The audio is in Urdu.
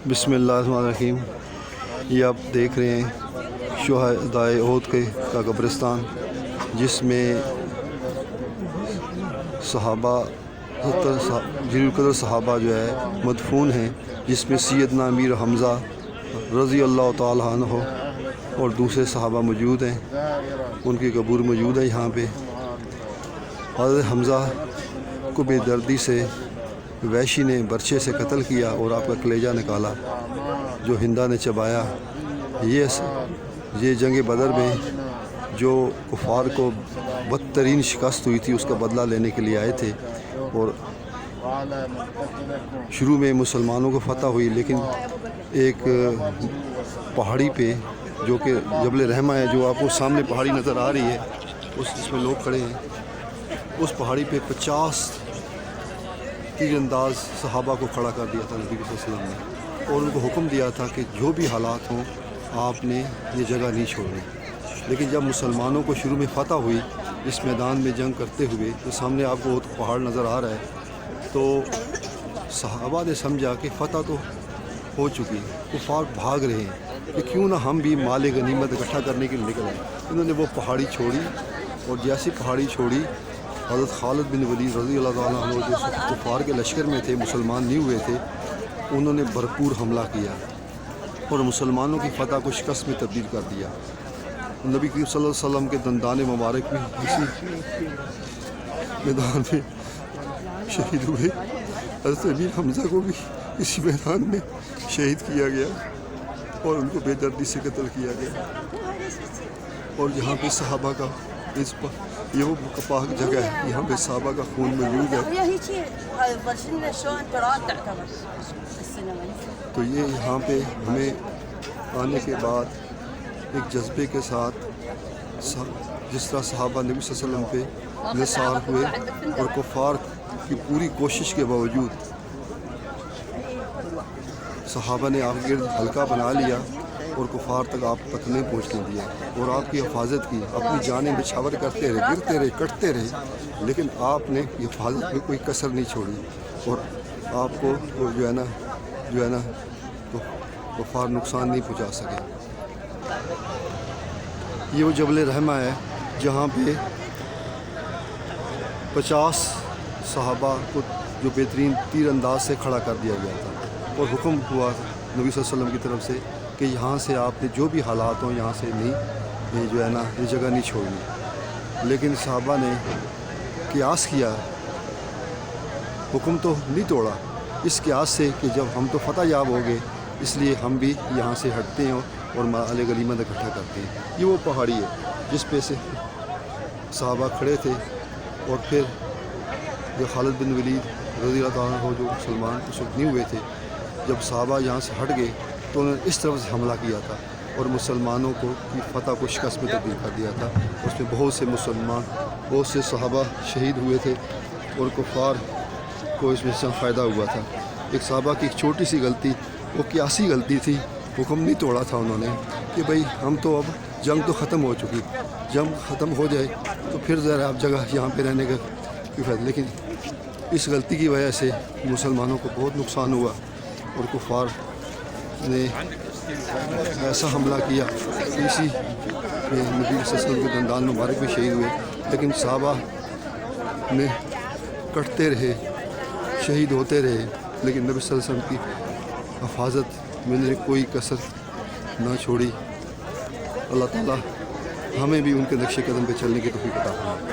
بسم اللہ الرحمن الرحیم۔ یہ آپ دیکھ رہے ہیں شہدائے احد کا قبرستان، جس میں صحابہ 70 جلیل القدر صحابہ جو ہے مدفون ہیں، جس میں سیدنا امیر حمزہ رضی اللہ تعالیٰ عنہ اور دوسرے صحابہ موجود ہیں۔ ان کی قبور موجود ہے یہاں پہ۔ حضرت حمزہ کو بے دردی سے وحشی نے برچے سے قتل کیا اور آپ کا کلیجہ نکالا، جو ہندا نے چبایا۔ یہ جنگ بدر میں جو کفار کو بدترین شکست ہوئی تھی، اس کا بدلہ لینے کے لیے آئے تھے، اور شروع میں مسلمانوں کو فتح ہوئی، لیکن ایک پہاڑی پہ جو کہ جبل رحمہ ہے، جو آپ کو سامنے پہاڑی نظر آ رہی ہے، اس میں لوگ کھڑے ہیں، اس پہاڑی پہ 50 تیر انداز صحابہ کو کھڑا کر دیا تھا نبی صلی اللہ علیہ وسلم نے، اور ان کو حکم دیا تھا کہ جو بھی حالات ہوں آپ نے یہ جگہ نہیں چھوڑنی۔ لیکن جب مسلمانوں کو شروع میں فتح ہوئی اس میدان میں جنگ کرتے ہوئے، تو سامنے آپ کو پہاڑ نظر آ رہا ہے، تو صحابہ نے سمجھا کہ فتح تو ہو چکی، کفار بھاگ رہے ہیں، کہ کیوں نہ ہم بھی مال غنیمت اکٹھا کرنے کے لیے نکلیں۔ انہوں نے وہ پہاڑی چھوڑی، اور جیسی پہاڑی چھوڑی، حضرت خالد بن ولید رضی اللہ تعالیٰ عنہ جو کفار کے لشکر میں تھے، مسلمان نہیں ہوئے تھے، انہوں نے بھرپور حملہ کیا اور مسلمانوں کی فتح کو شکست میں تبدیل کر دیا۔ نبی کریم صلی اللہ علیہ وسلم کے دندان مبارک بھی اسی میدان میں شہید ہوئے۔ حضرت امیر حمزہ کو بھی اسی میدان میں شہید کیا گیا، اور ان کو بے دردی سے قتل کیا گیا۔ اور یہاں پہ صحابہ کا یہ وہ پاک جگہ ہے، یہاں پہ صحابہ کا خون موجود ہے۔ تو یہ یہاں پہ ہمیں آنے کے بعد ایک جذبے کے ساتھ، جس طرح صحابہ نبی صلی اللہ علیہ وسلم پہ نثار ہوئے، اور کفار کی پوری کوشش کے باوجود صحابہ نے آپ گرد حلقہ بنا لیا، اور کفار تک آپ تک نہیں پہنچنے دیا، اور آپ کی حفاظت کی، اپنی جانیں بچھاور کرتے رہے، گرتے رہے، کٹتے رہے، لیکن آپ نے حفاظت میں کوئی کسر نہیں چھوڑی، اور آپ کو جو ہے نا کفار نقصان نہیں پہنچا سکے۔ یہ وہ جبل رحمہ ہے جہاں پہ 50 صحابہ کو جو بہترین تیر انداز سے کھڑا کر دیا گیا تھا، اور حکم ہوا نبی صلی اللہ علیہ وسلم کی طرف سے کہ یہاں سے آپ نے جو بھی حالات ہوں یہاں سے نہیں، یہ جگہ نہیں چھوڑنی۔ لیکن صحابہ نے قیاس کیا، حکم تو نہیں توڑا، اس قیاس سے کہ جب ہم تو فتح یاب ہو گئے، اس لیے ہم بھی یہاں سے ہٹتے ہیں اور مال غنیمت اکٹھا کرتے ہیں۔ یہ وہ پہاڑی ہے جس پہ سے صحابہ کھڑے تھے، اور پھر جو خالد بن ولید رضی اللہ تعالیٰ عنہ جو مسلمان اس وقت نہیں ہوئے تھے، جب صحابہ یہاں سے ہٹ گئے تو انہوں نے اس طرف سے حملہ کیا تھا، اور مسلمانوں کو کی فتح کو شکست میں تبدیل کر دیا تھا۔ اس میں بہت سے صحابہ شہید ہوئے تھے، اور کفار کو اس میں سے فائدہ ہوا تھا۔ ایک صحابہ کی ایک چھوٹی سی غلطی، وہ قیاسی غلطی تھی، حکم نہیں توڑا تھا انہوں نے کہ بھئی ہم تو اب جنگ تو ختم ہو چکی، جنگ ختم ہو جائے تو پھر ذرا آپ جگہ یہاں پہ رہنے کا کوئی فائدہ، لیکن اس غلطی کی وجہ سے مسلمانوں کو بہت نقصان ہوا، اور کفار نے ایسا حملہ کیا کہ اسی میں نبی صلی اللہ علیہ وسلم کے دندان مبارک بھی شہید ہوئے، لیکن صحابہ نے کٹتے رہے، شہید ہوتے رہے، لیکن نبی صلی اللہ علیہ وسلم کی حفاظت میں نے کوئی کسر نہ چھوڑی۔ اللہ تعالیٰ ہمیں بھی ان کے نقش قدم پہ چلنے کی توفیق عطا فرمائے۔